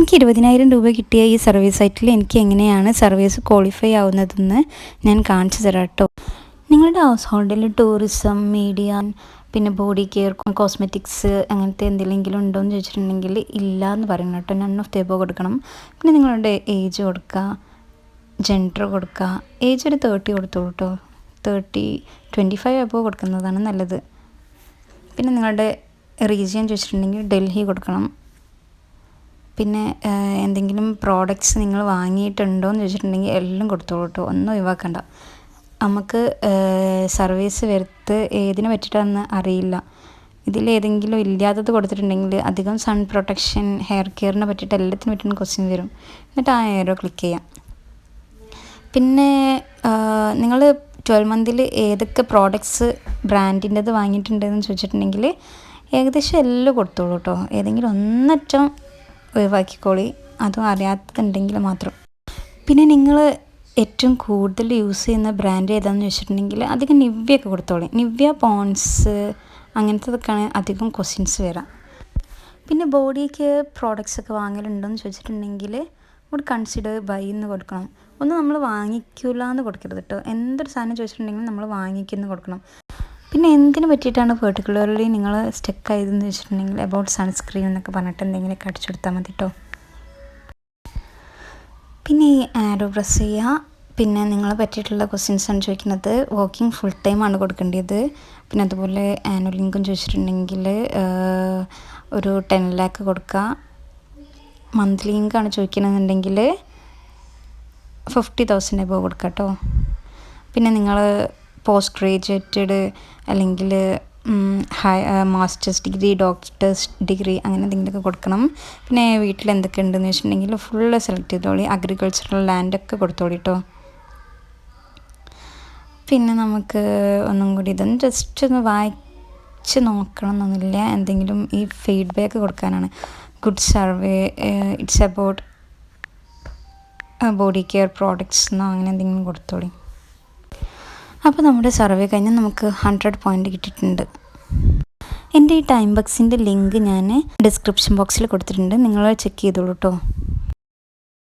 എനിക്ക് 20,000 രൂപ കിട്ടിയ ഈ സർവീസ് സൈറ്റിൽ എനിക്ക് എങ്ങനെയാണ് സർവീസ് ക്വാളിഫൈ ആവുന്നതെന്ന് ഞാൻ കാണിച്ചു തരാം കേട്ടോ. നിങ്ങളുടെ ഹൗസ് ഹോൾഡിൽ ടൂറിസം, മീഡിയ, പിന്നെ ബോഡി കെയർ, കോസ്മെറ്റിക്സ് അങ്ങനത്തെ എന്തെങ്കിലും ഉണ്ടോ എന്ന് ചോദിച്ചിട്ടുണ്ടെങ്കിൽ ഇല്ല എന്ന് പറയണം കേട്ടോ. നൺ ഓഫ് ദ എബോവ് കൊടുക്കണം. പിന്നെ നിങ്ങളുടെ ഏജ് കൊടുക്കുക, ജെൻഡർ കൊടുക്കുക. ഏജ് ഒരു 30 കൊടുത്തോളൂ കേട്ടോ. 25 എബോവ് കൊടുക്കുന്നതാണ് നല്ലത്. പിന്നെ നിങ്ങളുടെ റീജിയൻ ചോദിച്ചിട്ടുണ്ടെങ്കിൽ ഡൽഹി കൊടുക്കണം. പിന്നെ എന്തെങ്കിലും പ്രോഡക്റ്റ്സ് നിങ്ങൾ വാങ്ങിയിട്ടുണ്ടോ എന്ന് ചോദിച്ചിട്ടുണ്ടെങ്കിൽ എല്ലാം കൊടുത്തോളൂ കേട്ടോ, ഒന്നും ഒഴിവാക്കണ്ട. നമുക്ക് സർവീസ് വരുത്ത് ഏതിനെ പറ്റിയിട്ടാണെന്ന് അറിയില്ല. ഇതിലേതെങ്കിലും ഇല്ലാത്തത് കൊടുത്തിട്ടുണ്ടെങ്കിൽ അധികം സൺ പ്രൊട്ടക്ഷൻ, ഹെയർ കെയറിനെ പറ്റിയിട്ട് എല്ലാത്തിനും പറ്റിയിട്ട് ക്വസ്റ്റ്യൻ വരും. എന്നിട്ട് ആ ഏരോ ക്ലിക്ക് ചെയ്യാം. പിന്നെ നിങ്ങൾ 12 മന്തിൽ ഏതൊക്കെ പ്രോഡക്റ്റ്സ് ബ്രാൻഡിൻ്റെത് വാങ്ങിയിട്ടുണ്ടെന്ന് ചോദിച്ചിട്ടുണ്ടെങ്കിൽ ഏകദേശം എല്ലാം കൊടുത്തോളൂ കേട്ടോ. ഏതെങ്കിലും ഒന്നറ്റം ഒഴിവാക്കിക്കോളി, അതും അറിയാത്തതുണ്ടെങ്കിൽ മാത്രം. പിന്നെ നിങ്ങൾ ഏറ്റവും കൂടുതൽ യൂസ് ചെയ്യുന്ന ബ്രാൻഡ് ഏതാണെന്ന് വെച്ചിട്ടുണ്ടെങ്കിൽ അധികം നിവ്യൊക്കെ കൊടുത്തോളി. നിവ്യ, പോൺസ് അങ്ങനത്തതൊക്കെയാണ് അധികം ക്വസ്റ്റ്യൻസ് വരാം. പിന്നെ ബോഡി കെയർ പ്രോഡക്റ്റ്സ് ഒക്കെ വാങ്ങലുണ്ടോയെന്ന് ചോദിച്ചിട്ടുണ്ടെങ്കിൽ ഇവിടെ കൺസിഡർ ബൈ എന്ന് കൊടുക്കണം. ഒന്നും നമ്മൾ വാങ്ങിക്കില്ല എന്ന് കൊടുക്കരുത് കേട്ടോ. എന്തൊരു സാധനം ചോദിച്ചിട്ടുണ്ടെങ്കിൽ നമ്മൾ വാങ്ങിക്കുന്നു കൊടുക്കണം. പിന്നെ എന്തിനു പറ്റിയിട്ടാണ് പെർട്ടിക്കുലർലി നിങ്ങൾ സ്റ്റക്ക് ആയതെന്ന് വെച്ചിട്ടുണ്ടെങ്കിൽ അബൌട്ട് സൺസ്ക്രീൻ എന്നൊക്കെ പറഞ്ഞിട്ട് എന്തെങ്കിലുമൊക്കെ അടിച്ചു കൊടുത്താൽ മതി കേട്ടോ. പിന്നെ ഈ ആരോ പ്രസ് ചെയ്യുക. പിന്നെ നിങ്ങളെ പറ്റിയിട്ടുള്ള ക്വസ്റ്റ്യൻസാണ് ചോദിക്കുന്നത്. വർക്കിംഗ് ഫുൾ ടൈം ആണ് കൊടുക്കേണ്ടത്. പിന്നെ അതുപോലെ ആനുവൽ ഇൻകം ചോദിച്ചിട്ടുണ്ടെങ്കിൽ ഒരു 10 lakh കൊടുക്കുക. മന്ത്ലി ഇൻകമാണ് ചോദിക്കണമെന്നുണ്ടെങ്കിൽ 50,000 എബോവ് കൊടുക്കുക കേട്ടോ. പിന്നെ നിങ്ങൾ പോസ്റ്റ് ഗ്രാജുവേറ്റഡ് അല്ലെങ്കിൽ മാസ്റ്റേഴ്സ് ഡിഗ്രി, ഡോക്ടേഴ്സ് ഡിഗ്രി അങ്ങനെ എന്തെങ്കിലുമൊക്കെ കൊടുക്കണം. പിന്നെ വീട്ടിൽ എന്തൊക്കെ ഉണ്ടെന്ന് വെച്ചിട്ടുണ്ടെങ്കിൽ ഫുള്ള് സെലക്ട് ചെയ്തോളി. അഗ്രികൾച്ചറൽ ലാൻഡൊക്കെ കൊടുത്തോളി കേട്ടോ. പിന്നെ നമുക്ക് ഒന്നും കൂടി ഇതൊന്ന് ജസ്റ്റ് ഒന്ന് വായിച്ച് നോക്കണം എന്നൊന്നുമില്ല. എന്തെങ്കിലും ഈ ഫീഡ്ബാക്ക് കൊടുക്കാനാണ്. Good survey, it's about body care products എന്നോ അങ്ങനെ എന്തെങ്കിലും കൊടുത്തോളി. അപ്പോൾ നമ്മുടെ സർവേ കഴിഞ്ഞാൽ നമുക്ക് 100 പോയിൻ്റ് കിട്ടിയിട്ടുണ്ട്. എൻ്റെ ഈ ടൈം ബക്സിൻ്റെ ലിങ്ക് ഞാൻ ഡിസ്ക്രിപ്ഷൻ ബോക്സിൽ കൊടുത്തിട്ടുണ്ട്, നിങ്ങൾ ചെക്ക് ചെയ്തോളൂ കേട്ടോ.